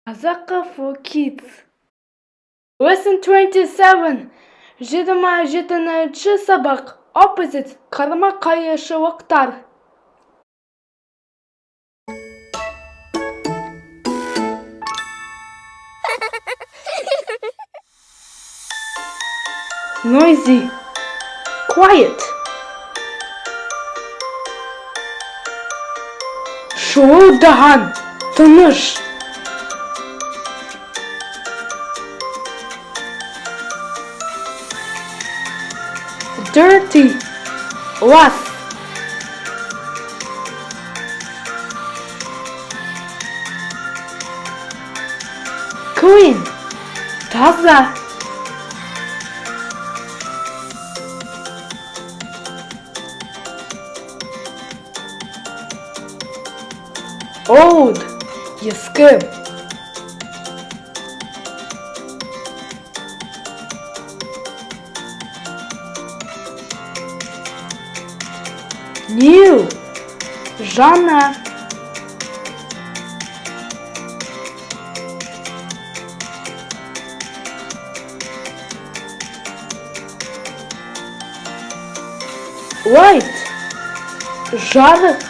Azaka for kids. Lesson 27. Жидама житанчы сабақ. Opposite. Қарама қайшылықтар. Noisy. Quiet. Шуылдаған. Тыныш. Dirty. Less. Clean. Таза. Old. Ескі. New. Жаңа. Light. Жарық.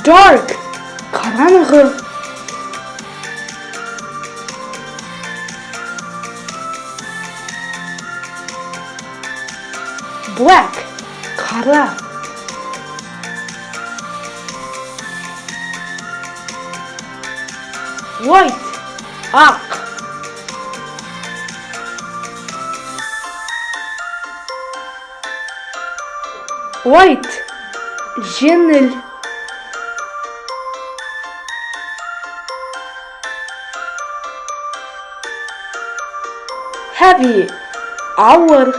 Dark. Қараңғы. Black. Қара. White. Ақ. Light. Жеңіл. Heavy. Ауыр.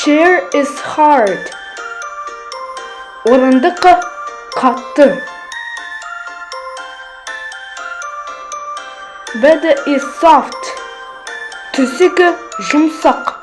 Chair is hard. Орындық қатты. Bed is soft. Төсегі жұмсақ.